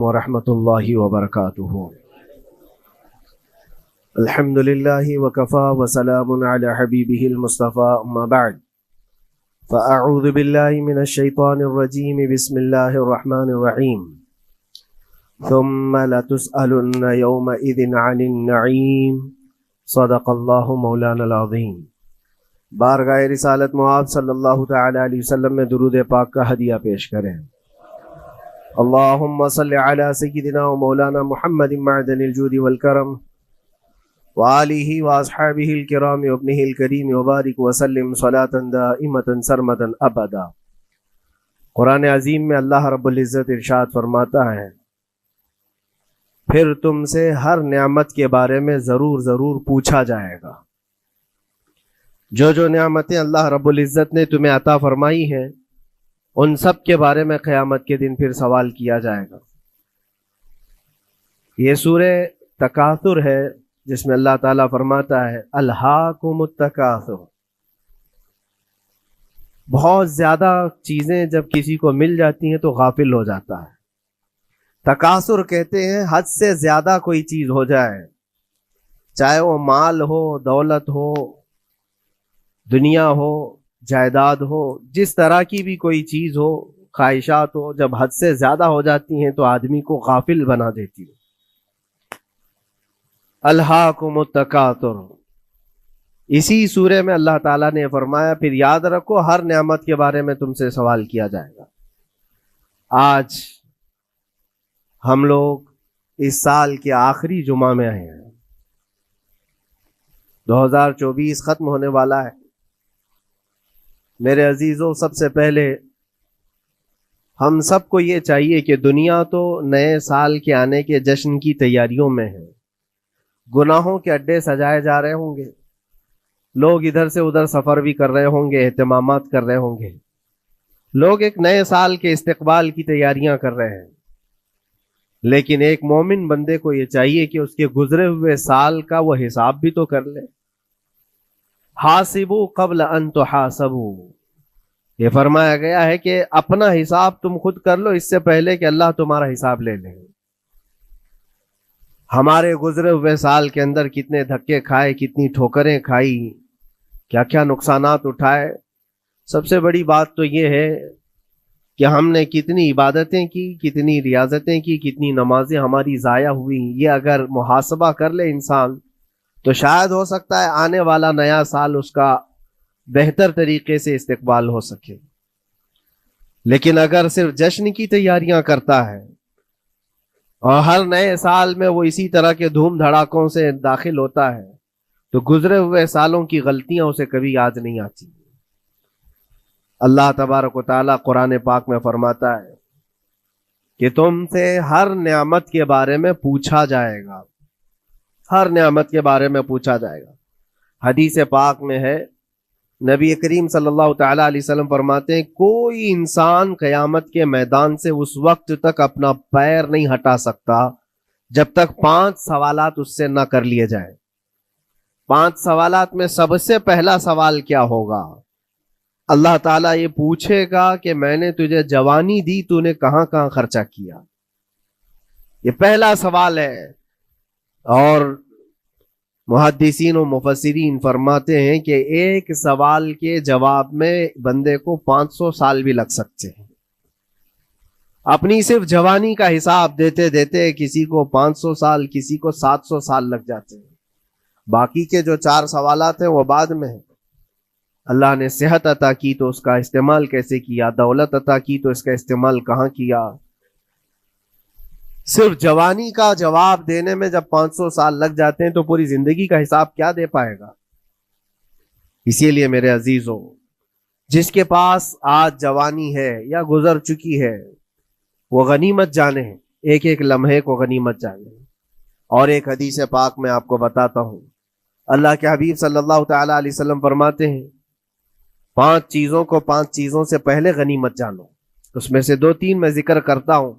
ورحمۃ اللہ وبرکاتہ۔ الحمد للہ وکفا وسلام علی حبیبہ المصطفیٰ، اما بعد فاعوذ باللہ من الشیطان الرجیم، بسم اللہ الرحمن الرحیم۔ ثم لتسألن یومئذ عن النعیم، صدق اللہ مولانا العظیم۔ بارگاہ رسالت معاذ صلی اللہ تعالی علیہ وسلم میں درود پاک کا ہدیہ پیش کریں۔ اللہم صلی علی سیدنا و مولانا محمد معدن الجود والکرم وآلہ واصحابہ الکرام وابنہ الکریم وبارک وسلم صلاة دائمة سرمدا ابدا۔ قرآن عظیم میں اللہ رب العزت ارشاد فرماتا ہے، پھر تم سے ہر نعمت کے بارے میں ضرور پوچھا جائے گا۔ جو نعمتیں اللہ رب العزت نے تمہیں عطا فرمائی ہیں، ان سب کے بارے میں قیامت کے دن پھر سوال کیا جائے گا۔ یہ سورہ تکاثر ہے، جس میں اللہ تعالیٰ فرماتا ہے الہاکم التکاثر۔ بہت زیادہ چیزیں جب کسی کو مل جاتی ہیں تو غافل ہو جاتا ہے۔ تکاثر کہتے ہیں حد سے زیادہ کوئی چیز ہو جائے، چاہے وہ مال ہو، دولت ہو، دنیا ہو، جائیداد ہو، جس طرح کی بھی کوئی چیز ہو، خواہشات ہو، جب حد سے زیادہ ہو جاتی ہیں تو آدمی کو غافل بنا دیتی ہے۔ الہاکم التکاثر، اسی سورے میں اللہ تعالیٰ نے فرمایا پھر یاد رکھو ہر نعمت کے بارے میں تم سے سوال کیا جائے گا۔ آج ہم لوگ اس سال کے آخری جمعہ میں آئے ہیں، 2024 ختم ہونے والا ہے۔ میرے عزیزوں، سب سے پہلے ہم سب کو یہ چاہیے کہ دنیا تو نئے سال کے آنے کے جشن کی تیاریوں میں ہے۔ گناہوں کے اڈے سجائے جا رہے ہوں گے، لوگ ادھر سے ادھر سفر بھی کر رہے ہوں گے، اہتمامات کر رہے ہوں گے، لوگ ایک نئے سال کے استقبال کی تیاریاں کر رہے ہیں۔ لیکن ایک مومن بندے کو یہ چاہیے کہ اس کے گزرے ہوئے سال کا وہ حساب بھی تو کر لے۔ حاسبوا قبل ان تحاسبوا، یہ فرمایا گیا ہے کہ اپنا حساب تم خود کر لو اس سے پہلے کہ اللہ تمہارا حساب لے لے۔ ہمارے گزرے ہوئے سال کے اندر کتنے دھکے کھائے، کتنی ٹھوکریں کھائی، کیا کیا نقصانات اٹھائے۔ سب سے بڑی بات تو یہ ہے کہ ہم نے کتنی عبادتیں کی، کتنی ریاضتیں کی، کتنی نمازیں ہماری ضائع ہوئی۔ یہ اگر محاسبہ کر لے انسان تو شاید ہو سکتا ہے آنے والا نیا سال اس کا بہتر طریقے سے استقبال ہو سکے۔ لیکن اگر صرف جشن کی تیاریاں کرتا ہے اور ہر نئے سال میں وہ اسی طرح کے دھوم دھڑاکوں سے داخل ہوتا ہے تو گزرے ہوئے سالوں کی غلطیاں اسے کبھی یاد نہیں آتی۔ اللہ تبارک و تعالیٰ قرآن پاک میں فرماتا ہے کہ تم سے ہر نعمت کے بارے میں پوچھا جائے گا، ہر نعمت کے بارے میں پوچھا جائے گا۔ حدیث پاک میں ہے، نبی کریم صلی اللہ تعالیٰ علیہ وسلم فرماتے ہیں کوئی انسان قیامت کے میدان سے اس وقت تک اپنا پیر نہیں ہٹا سکتا جب تک 5 سوالات اس سے نہ کر لیے جائیں۔ 5 سوالات میں سب سے پہلا سوال کیا ہوگا؟ اللہ تعالیٰ یہ پوچھے گا کہ میں نے تجھے جوانی دی، تو نے کہاں کہاں خرچہ کیا؟ یہ پہلا سوال ہے۔ اور محدثین و مفسرین فرماتے ہیں کہ ایک سوال کے جواب میں بندے کو 500 سال بھی لگ سکتے ہیں۔ اپنی صرف جوانی کا حساب دیتے دیتے کسی کو 500 سال، کسی کو 700 سال لگ جاتے ہیں۔ باقی کے جو 4 سوالات ہیں وہ بعد میں ہیں۔ اللہ نے صحت عطا کی تو اس کا استعمال کیسے کیا، دولت عطا کی تو اس کا استعمال کہاں کیا۔ صرف جوانی کا جواب دینے میں جب 500 سال لگ جاتے ہیں تو پوری زندگی کا حساب کیا دے پائے گا؟ اسی لیے میرے عزیزوں، جس کے پاس آج جوانی ہے یا گزر چکی ہے وہ غنیمت جانے، ایک ایک لمحے کو غنیمت جانے۔ اور ایک حدیث پاک میں آپ کو بتاتا ہوں، اللہ کے حبیب صلی اللہ تعالی علیہ وسلم فرماتے ہیں 5 چیزوں کو 5 چیزوں سے پہلے غنیمت جانو۔ اس میں سے 2-3 میں ذکر کرتا ہوں،